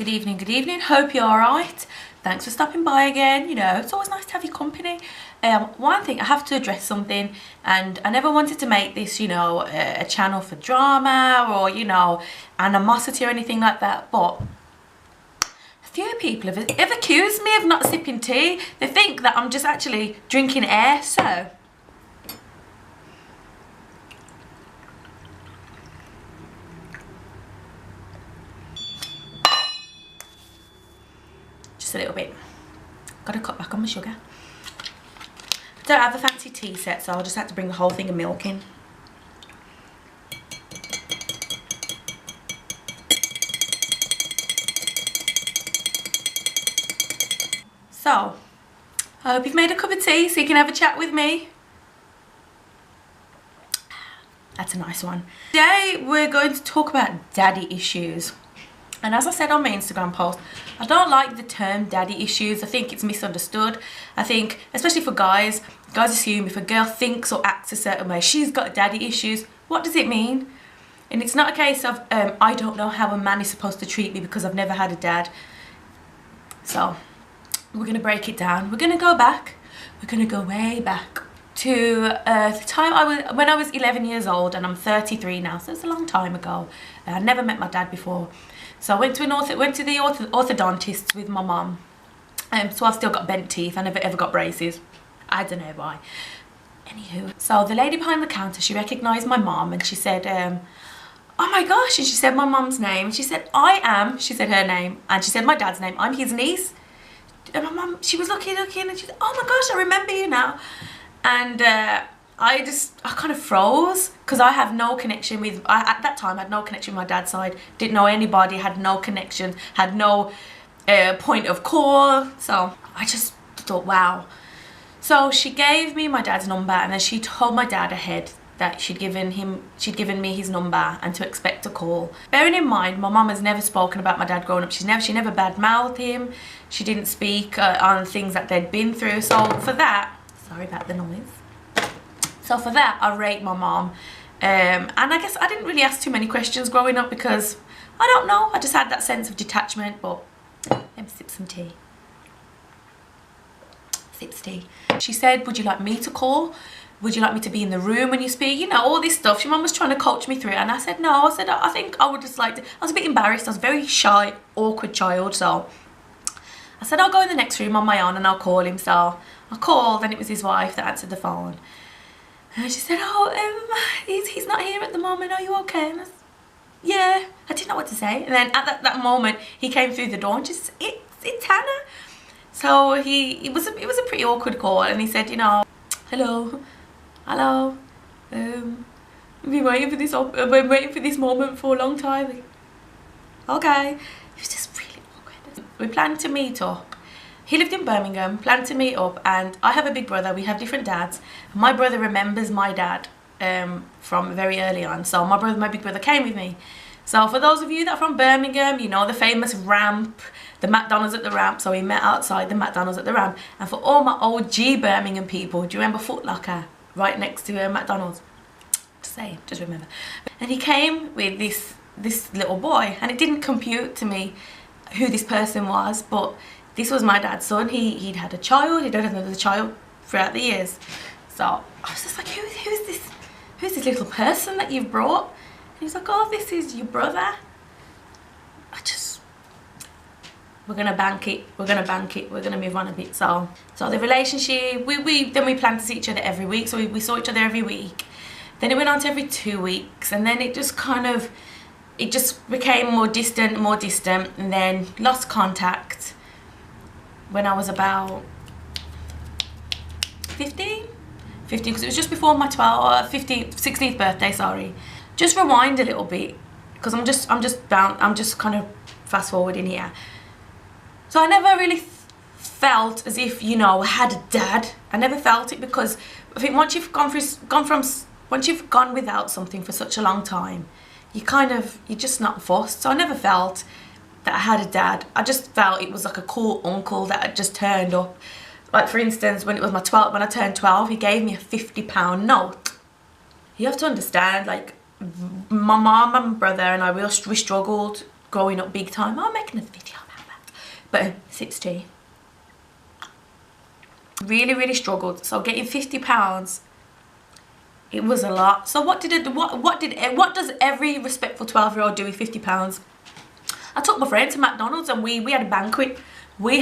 Good evening, good evening. Hope you're alright. Thanks for stopping by again. You know, it's always nice to have your company. One thing, I have to address something, and I never wanted to make this, you know, a channel for drama or, you know, animosity or anything like that, but a few people have accused me of not sipping tea. They think that I'm just actually drinking air, so a little bit. Gotta cut back on my sugar. I don't have a fancy tea set, so I'll just have to bring the whole thing of milk in. So, I hope you've made a cup of tea so you can have a chat with me. That's a nice one. Today we're going to talk about daddy issues. And as I said on my Instagram post, I don't like the term daddy issues. I think it's misunderstood. I think, especially for guys assume if a girl thinks or acts a certain way, she's got daddy issues. What does it mean? And it's not a case of, I don't know how a man is supposed to treat me because I've never had a dad. So, we're going to break it down. We're going to go back. We're going to go way back to the time when I was 11 years old, and I'm 33 now, so it's a long time ago. I never met my dad before. So I went to the orthodontist with my mum. So I've still got bent teeth. I never ever got braces. I don't know why. Anywho, so the lady behind the counter, she recognised my mum and she said, oh my gosh, and she said my mum's name. And she said, she said her name, and she said my dad's name. I'm his niece. And my mum, she was looking, and she said, oh my gosh, I remember you now. And I kind of froze because I have no connection with, at that time I had no connection with my dad's side, didn't know anybody, had no connection, had no point of call, so I just thought, wow. So she gave me my dad's number, and then she told my dad ahead that she'd given me his number and to expect a call. Bearing in mind, my mum has never spoken about my dad growing up. She never bad-mouthed him. She didn't speak on things that they'd been through. So for that, sorry about the noise. So for that, I rate my mom. And I guess I didn't really ask too many questions growing up because, I don't know, I just had that sense of detachment, but let me sip some tea. Sips tea. She said, would you like me to call? Would you like me to be in the room when you speak? You know, all this stuff. She mum was trying to coach me through it, and I said no. I said, I think I would just like to. I was a bit embarrassed. I was a very shy, awkward child, so I said, I'll go in the next room on my own and I'll call him. So I called, and it was his wife that answered the phone. And she said, oh, he's not here at the moment, are you okay? And I said, yeah, I didn't know what to say. And then at that moment, he came through the door and just, it's Hannah. So it was a pretty awkward call, and he said, you know, hello, I've been waiting for this moment for a long time. Okay, it was just really awkward. We planned to meet up. He lived in Birmingham, planned to meet up, and I have a big brother, we have different dads. My brother remembers my dad from very early on, so my big brother came with me. So for those of you that are from Birmingham, you know the famous ramp, the McDonald's at the ramp, so we met outside the McDonald's at the ramp. And for all my OG Birmingham people, do you remember Foot Locker right next to McDonald's? Just saying, just remember. And he came with this little boy, and it didn't compute to me who this person was, but this was my dad's son. He'd had a child, he'd had another child throughout the years. So I was just like, who's this little person that you've brought? And he was like, oh, this is your brother. We're gonna bank it, we're gonna move on a bit. So the relationship, then we planned to see each other every week, so we saw each other every week. Then it went on to every 2 weeks, and then it just became more distant, and then lost contact when I was about 15, because it was just before my 16th birthday, sorry. Just rewind a little bit, because I'm just kind of fast forwarding here. So I never really felt as if, you know, I had a dad. I never felt it, because I think once you've gone without something for such a long time, you're just not fussed. So I never felt that I had a dad. I just felt it was like a cool uncle that had just turned up. Like, for instance, when I turned 12, he gave me a £50 note. You have to understand, like, my mom and brother and I, we struggled growing up big time. I'm making a video about that. But sips tea. Really, really struggled. So getting £50, it was a lot. So what does every respectful 12-year-old do with £50? I took my friend to McDonald's and we had a banquet. We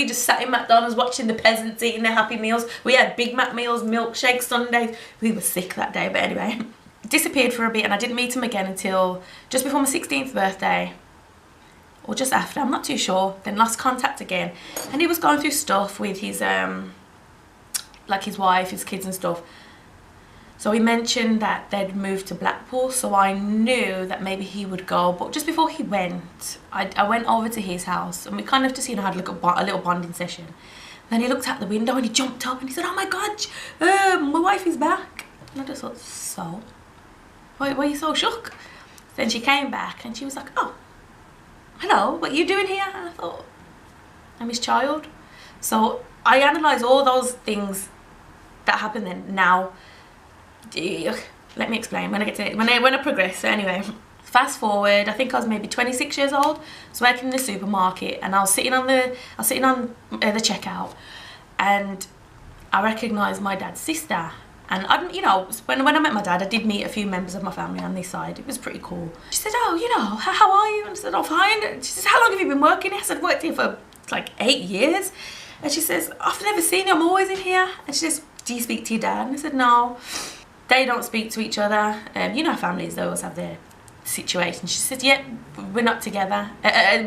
just sat in McDonald's watching the peasants eating their Happy Meals. We had Big Mac meals, milkshakes, sundaes. We were sick that day, but anyway. Disappeared for a bit and I didn't meet him again until just before my 16th birthday. Or just after, I'm not too sure. Then lost contact again. And he was going through stuff with his, like his wife, his kids and stuff. So he mentioned that they'd moved to Blackpool, so I knew that maybe he would go. But just before he went, I went over to his house and we kind of just, you know, had a little bonding session. Then he looked out the window and he jumped up and he said, "Oh my God, my wife is back." And I just thought, so? Why are you so shook? Then she came back and she was like, "Oh, hello, what are you doing here?" And I thought, I'm his child. So I analysed all those things that happened then. Now, let me explain when I get to it, when I progress. So anyway, fast forward, I think I was maybe 26 years old. I was working in the supermarket and I was sitting on the checkout, and I recognised my dad's sister. And I, you know, when I met my dad, I did meet a few members of my family on this side. It was pretty cool. She said, "Oh, you know, how are you?" And I said, "Oh, fine." And she says, "How long have you been working here?" I said, "I've worked here for like 8 years." And she says, "I've never seen you, I'm always in here." And she says, "Do you speak to your dad?" And I said, "No." They don't speak to each other. You know, families, they always have their situations. She said, "Yeah, we're not together.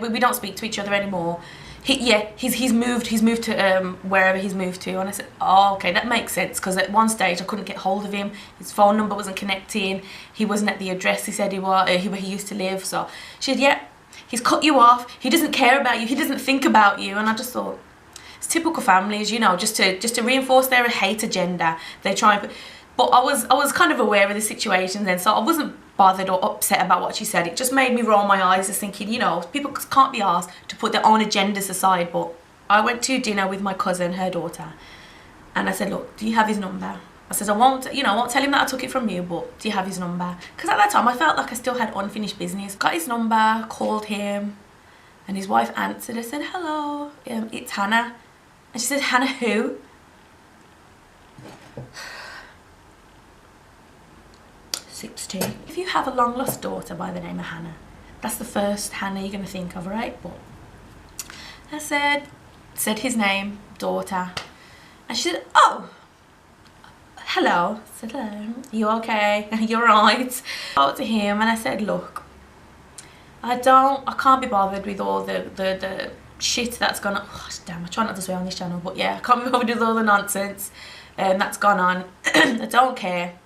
We don't speak to each other anymore. He's moved to wherever he's moved to." And I said, "Oh, okay, that makes sense, because at one stage I couldn't get hold of him. His phone number wasn't connecting. He wasn't at the address he said he was, where he used to live." So she said, "Yeah, he's cut you off. He doesn't care about you. He doesn't think about you." And I just thought, it's typical families, you know, just to reinforce their hate agenda. They try and. But I was kind of aware of the situation then, so I wasn't bothered or upset about what she said. It just made me roll my eyes, just thinking, you know, people can't be asked to put their own agendas aside. But I went to dinner with my cousin, her daughter, and I said, "Look, do you have his number?" I said, I won't tell him that I took it from you, but do you have his number?" Because at that time I felt like I still had unfinished business. Got his number, called him, and his wife answered. I said, "Hello, it's Hannah." And she said, "Hannah who?" Sips tea. If you have a long lost daughter by the name of Hannah, that's the first Hannah you're going to think of, right? But I said his name, daughter, and she said, "Oh, hello." I said, "Hello, you okay?" "You're right." I talked to him and I said, "Look, I can't be bothered with all the shit that's gone on." Oh, damn, I try not to swear on this channel, but yeah, I can't be bothered with all the nonsense that's gone on. I don't care.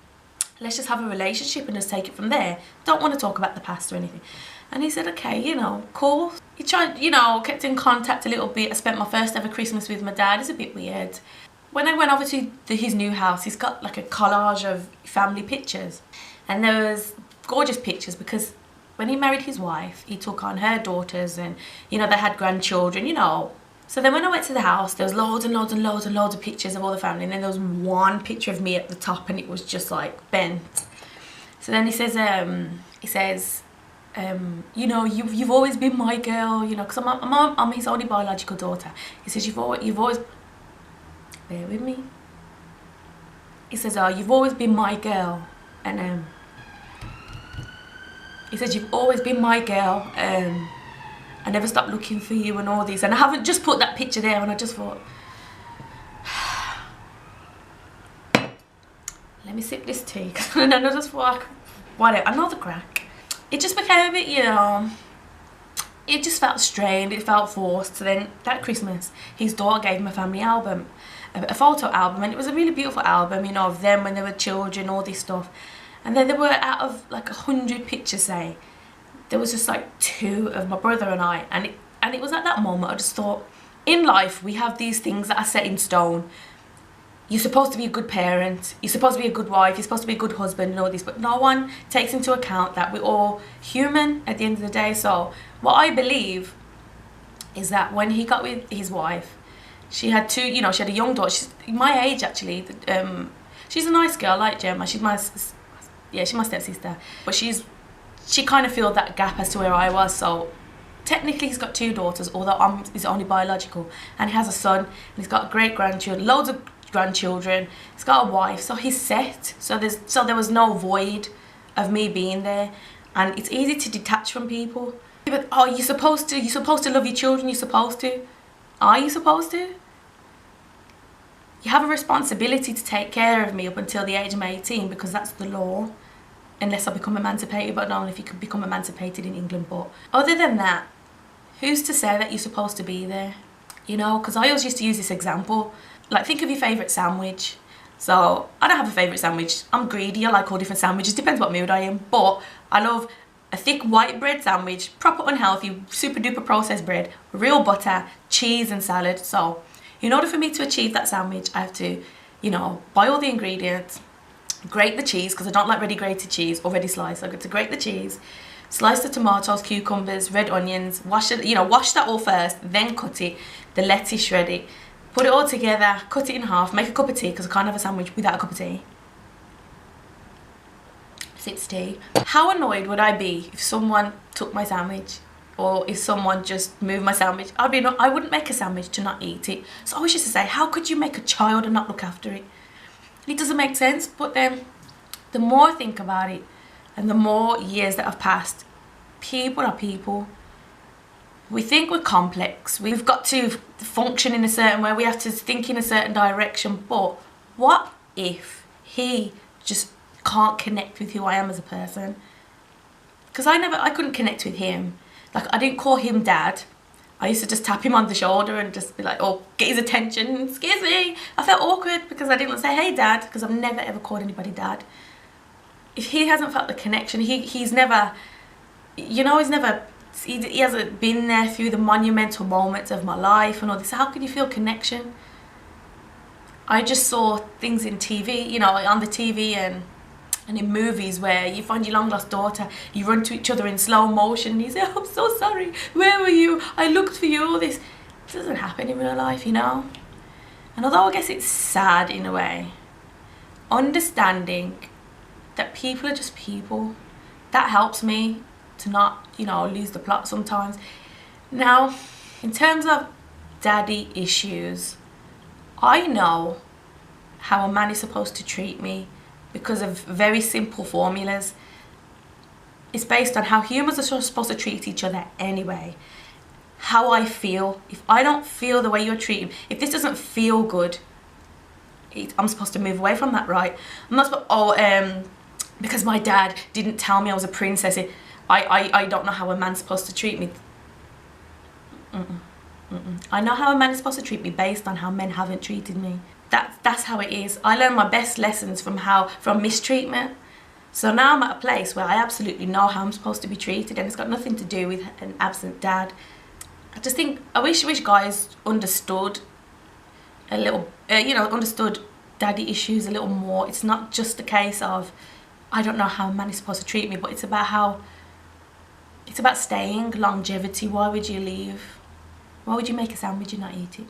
Let's just have a relationship and just take it from there. Don't want to talk about the past or anything." And he said, "Okay, you know, cool." He tried, you know, kept in contact a little bit. I spent my first ever Christmas with my dad. It's a bit weird. When I went over to his new house, he's got like a collage of family pictures. And there was gorgeous pictures, because when he married his wife, he took on her daughters and, you know, they had grandchildren, you know. So then when I went to the house, there was loads and loads and loads and loads of pictures of all the family, and then there was one picture of me at the top, and it was just like bent. So then he says, "You know, you've always been my girl, you know," because I'm his only biological daughter. He says, you've always, bear with me. He says, "Oh, you've always been my girl," and he says, "You've always been my girl, I never stopped looking for you," and all this. And I haven't just put that picture there, and I just thought, let me sip this tea. And then I just thought, whatever, another crack. It just became a bit, you know, it just felt strained, it felt forced. So then that Christmas, his daughter gave him a family album, a photo album, and it was a really beautiful album, you know, of them when they were children, all this stuff. And then there were, out of like 100 pictures, say, there was just like 2 of my brother and I, and it was at that moment I just thought, in life we have these things that are set in stone. You're supposed to be a good parent, you're supposed to be a good wife, you're supposed to be a good husband and all this, but no one takes into account that we're all human at the end of the day. So what I believe is that when he got with his wife, she had 2, you know, she had a young daughter, she's my age actually. She's a nice girl, I like Gemma, she's my stepsister, but she's she kind of filled that gap as to where I was. So technically he's got 2 daughters, although I'm his only biological, and he has a son, and he's got great grandchildren, loads of grandchildren, he's got a wife, so he's set. So there was no void of me being there, and it's easy to detach from people. But oh, you're supposed to love your children, you're supposed to. Are you supposed to? You have a responsibility to take care of me up until the age of 18, because that's the law, unless I become emancipated. But I don't know if you can become emancipated in England. But other than that, who's to say that you're supposed to be there? You know, because I always used to use this example, like, think of your favourite sandwich. So I don't have a favourite sandwich, I'm greedy, I like all different sandwiches, depends what mood I am. But I love a thick white bread sandwich, proper unhealthy, super duper processed bread, real butter, cheese and salad. So in order for me to achieve that sandwich, I have to, you know, buy all the ingredients, grate the cheese, because I don't like ready grated cheese, already sliced. So I got to grate the cheese, slice the tomatoes, cucumbers, red onions, wash it, you know, wash that all first, then cut it, the lettuce, shred it, put it all together, cut it in half, make a cup of tea, because I can't have a sandwich without a cup of tea. Sips tea. How annoyed would I be if someone took my sandwich, or if someone just moved my sandwich? I wouldn't make a sandwich to not eat it. So I always used to say, how could you make a child and not look after it? It doesn't make sense. But then the more I think about it, and the more years that have passed, people are people. We think we're complex, we've got to function in a certain way, we have to think in a certain direction. But what if he just can't connect with who I am as a person? Because I couldn't connect with him. Like, I didn't call him dad. I used to just tap him on the shoulder and just be like, oh, get his attention, excuse me. I felt awkward because I didn't say, hey dad, because I've never ever called anybody dad. If he hasn't felt the connection, he's never, you know, he hasn't been there through the monumental moments of my life and all this. How could you feel connection? I just saw things in TV, you know, on the TV and in movies where you find your long lost daughter, you run to each other in slow motion and you say, oh, I'm so sorry, where were you? I looked for you, all this. It doesn't happen in real life, you know. And although I guess it's sad in a way, understanding that people are just people, that helps me to not, you know, lose the plot sometimes. Now, in terms of daddy issues, I know how a man is supposed to treat me because of very simple formulas. It's based on how humans are supposed to treat each other anyway. How I feel. If I don't feel the way you're treating, if this doesn't feel good, I'm supposed to move away from that, right? I'm not supposed, because my dad didn't tell me I was a princess, I don't know how a man's supposed to treat me. I know how a man is supposed to treat me based on how men haven't treated me. That's how it is. I learned my best lessons from mistreatment. So now I'm at a place where I absolutely know how I'm supposed to be treated, and it's got nothing to do with an absent dad. I just think, I wish guys understood a little, you know, understood daddy issues a little more. It's not just a case of, I don't know how a man is supposed to treat me, but it's about staying, longevity. Why would you leave? Why would you make a sandwich and not eat it?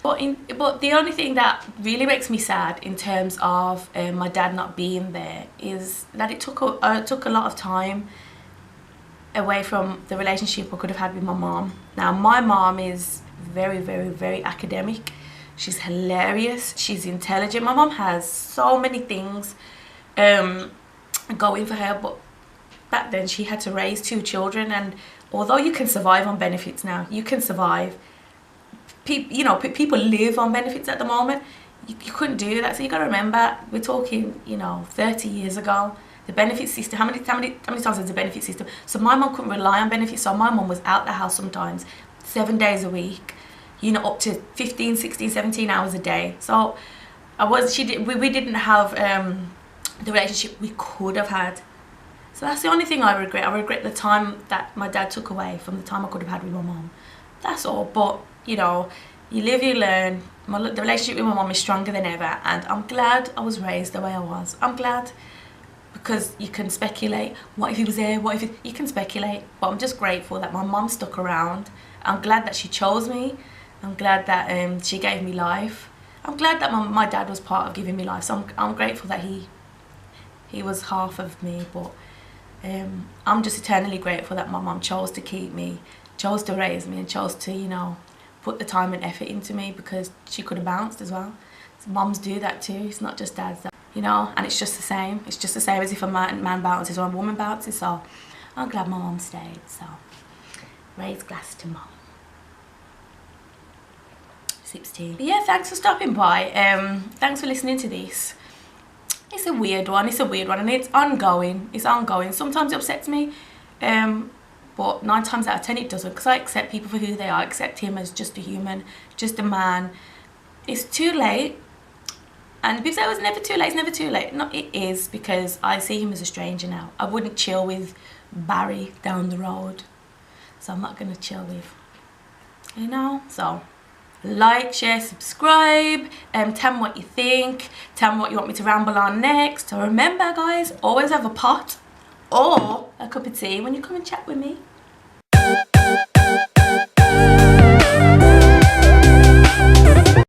But the only thing that really makes me sad in terms of my dad not being there is that it took a lot of time away from the relationship I could have had with my mom. Now, my mom is very, very, very academic. She's hilarious. She's intelligent. My mom has so many things going for her, but back then she had to raise 2 children, and although you can survive on benefits now, you can survive. You know, people live on benefits at the moment. You couldn't do that. So you got to remember, we're talking, you know, 30 years ago. The benefit system, how many times is the benefit system? So my mum couldn't rely on benefits. So my mum was out the house sometimes 7 days a week, you know, up to 15, 16, 17 hours a day. So we didn't have the relationship we could have had. So that's the only thing I regret. I regret the time that my dad took away from the time I could have had with my mum. That's all. But, you know, you live, you learn. The relationship with my mum is stronger than ever, and I'm glad I was raised the way I was. I'm glad, because you can speculate. What if he was there? What if you can speculate? But I'm just grateful that my mum stuck around. I'm glad that she chose me. I'm glad that she gave me life. I'm glad that my dad was part of giving me life. So I'm grateful that he He was half of me, but I'm just eternally grateful that my mum chose to keep me, chose to raise me, and chose to, you know, put the time and effort into me, because she could have bounced as well. So mums do that too. It's not just dads, you know, and it's just the same. It's just the same as if a man bounces or a woman bounces. So I'm glad my mum stayed. So raise glass to mum. 16. But yeah, thanks for stopping by. Thanks for listening to this. It's a weird one, and it's ongoing. Sometimes it upsets me, but 9 times out of 10 it doesn't, because I accept people for who they are. I accept him as just a human, just a man. It's too late, and people say, oh, it's never too late, it's never too late. No, it is, because I see him as a stranger now. I wouldn't chill with Barry down the road, so I'm not going to chill with, you know. So like, share, subscribe, tell me what you think, tell me what you want me to ramble on next. So remember guys, always have a pot or a cup of tea when you come and chat with me.